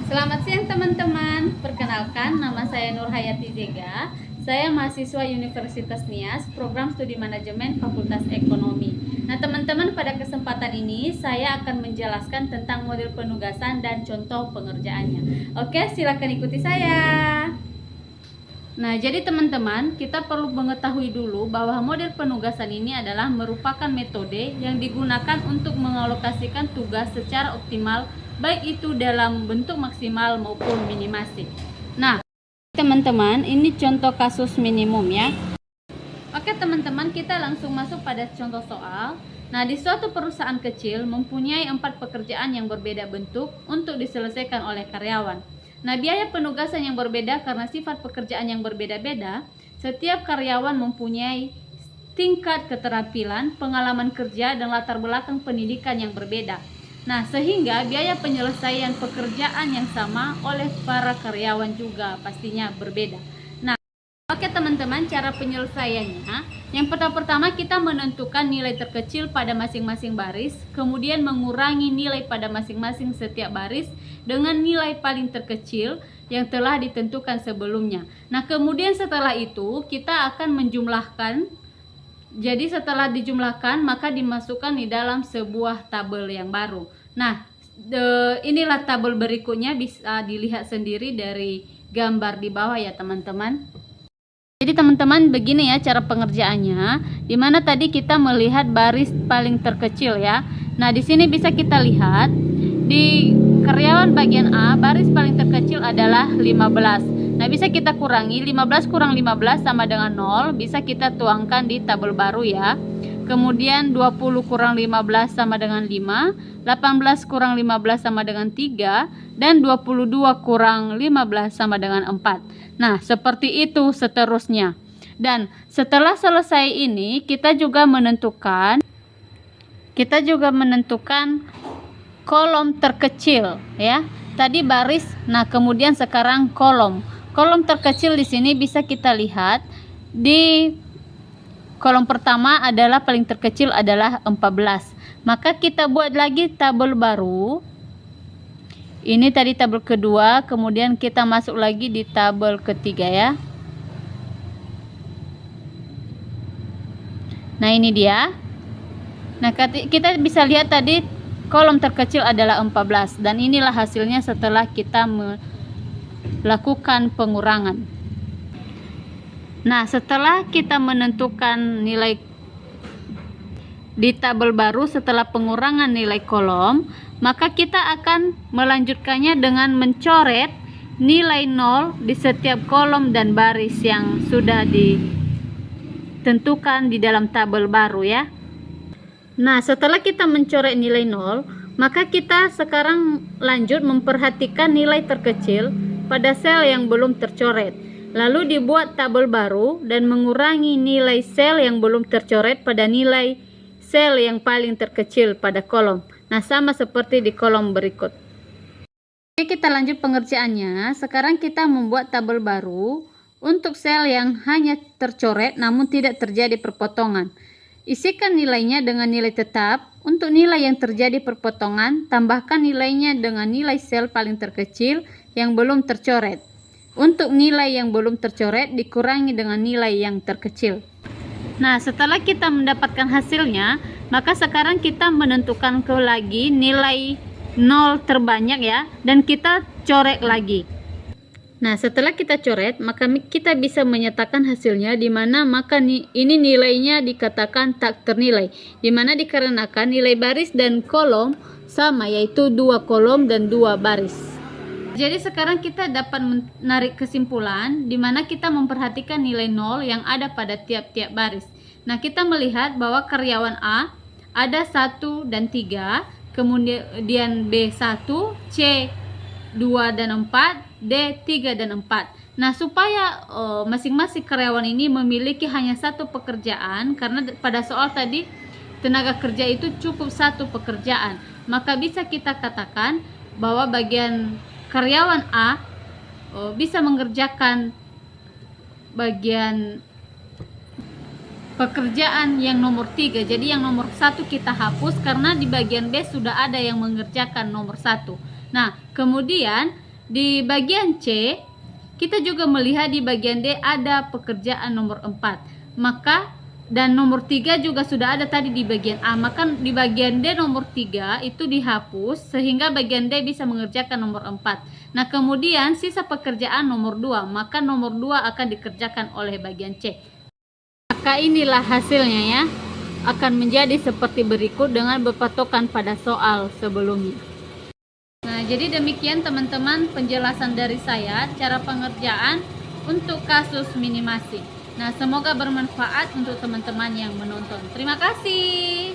Selamat siang teman-teman. Perkenalkan, nama saya Nur Hayati Zega. Saya mahasiswa Universitas Nias, Program Studi Manajemen Fakultas Ekonomi. Nah teman-teman, pada kesempatan ini saya akan menjelaskan tentang model penugasan dan contoh pengerjaannya. Oke, silakan ikuti saya. Nah, jadi teman-teman, kita perlu mengetahui dulu bahwa model penugasan ini adalah merupakan metode yang digunakan untuk mengalokasikan tugas secara optimal, baik itu dalam bentuk maksimal maupun minimasi. Nah, teman-teman, ini contoh kasus minimum ya. Oke teman-teman, kita langsung masuk pada contoh soal. Nah, di suatu perusahaan kecil mempunyai 4 pekerjaan yang berbeda bentuk untuk diselesaikan oleh karyawan. Nah, biaya penugasan yang berbeda karena sifat pekerjaan yang berbeda-beda. Setiap karyawan mempunyai tingkat keterampilan, pengalaman kerja, dan latar belakang pendidikan yang berbeda. Nah, sehingga biaya penyelesaian pekerjaan yang sama oleh para karyawan juga pastinya berbeda. Nah, oke teman-teman, cara penyelesaiannya. Yang pertama kita menentukan nilai terkecil pada masing-masing baris, kemudian mengurangi nilai pada masing-masing setiap baris dengan nilai paling terkecil yang telah ditentukan sebelumnya. Nah, kemudian setelah itu kita akan menjumlahkan. Jadi setelah dijumlahkan maka dimasukkan di dalam sebuah tabel yang baru. Nah, inilah tabel berikutnya, bisa dilihat sendiri dari gambar di bawah ya teman-teman. Jadi teman-teman, begini ya cara pengerjaannya, dimana tadi kita melihat baris paling terkecil ya. Nah, di sini bisa kita lihat di karyawan bagian A, baris paling terkecil adalah 15. Nah, bisa kita kurangi, 15 kurang 15 sama dengan 0, bisa kita tuangkan di tabel baru ya. Kemudian 20 kurang 15 sama dengan 5, 18 kurang 15 sama dengan 3, dan 22 kurang 15 sama dengan 4. Nah, seperti itu seterusnya. Dan setelah selesai ini, kita juga menentukan kolom terkecil ya. Tadi baris, nah kemudian sekarang kolom. Kolom terkecil di sini bisa kita lihat di kolom pertama adalah paling terkecil adalah 14. Maka kita buat lagi tabel baru. Ini tadi tabel kedua, kemudian kita masuk lagi di tabel ketiga ya. Nah, ini dia. Nah, kita bisa lihat tadi kolom terkecil adalah 14 dan inilah hasilnya setelah kita melakukan pengurangan. Nah, setelah kita menentukan nilai di tabel baru setelah pengurangan nilai kolom, maka kita akan melanjutkannya dengan mencoret nilai 0 di setiap kolom dan baris yang sudah ditentukan di dalam tabel baru ya. Nah, setelah kita mencoret nilai 0, maka kita sekarang lanjut memperhatikan nilai terkecil pada sel yang belum tercoret. Lalu dibuat tabel baru dan mengurangi nilai sel yang belum tercoret pada nilai sel yang paling terkecil pada kolom. Nah, sama seperti di kolom berikut. Oke, kita lanjut pengerjaannya. Sekarang kita membuat tabel baru untuk sel yang hanya tercoret namun tidak terjadi perpotongan. Isikan nilainya dengan nilai tetap. Untuk nilai yang terjadi perpotongan, tambahkan nilainya dengan nilai sel paling terkecil yang belum tercoret. Untuk nilai yang belum tercoret, dikurangi dengan nilai yang terkecil. Nah, setelah kita mendapatkan hasilnya, maka sekarang kita menentukan lagi nilai 0 terbanyak ya, dan kita coret lagi. Nah, setelah kita coret, maka kita bisa menyatakan hasilnya, di mana maka ini nilainya dikatakan tak ternilai, di mana dikarenakan nilai baris dan kolom sama, yaitu 2 kolom dan 2 baris. Jadi sekarang kita dapat menarik kesimpulan di mana kita memperhatikan nilai 0 yang ada pada tiap-tiap baris. Nah, kita melihat bahwa karyawan A ada 1 dan 3, kemudian B1, C2 dan 4, D3 dan 4. Nah, supaya masing-masing karyawan ini memiliki hanya satu pekerjaan, karena pada soal tadi tenaga kerja itu cukup satu pekerjaan, maka bisa kita katakan bahwa bagian karyawan A bisa mengerjakan bagian pekerjaan yang nomor 3. Jadi yang nomor 1 kita hapus karena di bagian B sudah ada yang mengerjakan nomor 1. Nah, kemudian Di bagian C, kita juga melihat di bagian D ada pekerjaan nomor 4. Maka dan nomor 3 juga sudah ada tadi di bagian A. Maka di bagian D nomor 3 itu dihapus sehingga bagian D bisa mengerjakan nomor 4. Nah, kemudian sisa pekerjaan nomor 2, maka nomor 2 akan dikerjakan oleh bagian C. Maka inilah hasilnya ya. Akan menjadi seperti berikut dengan berpatokan pada soal sebelumnya. Nah, jadi demikian teman-teman penjelasan dari saya cara pengerjaan untuk kasus minimasi. Nah, semoga bermanfaat untuk teman-teman yang menonton. Terima kasih.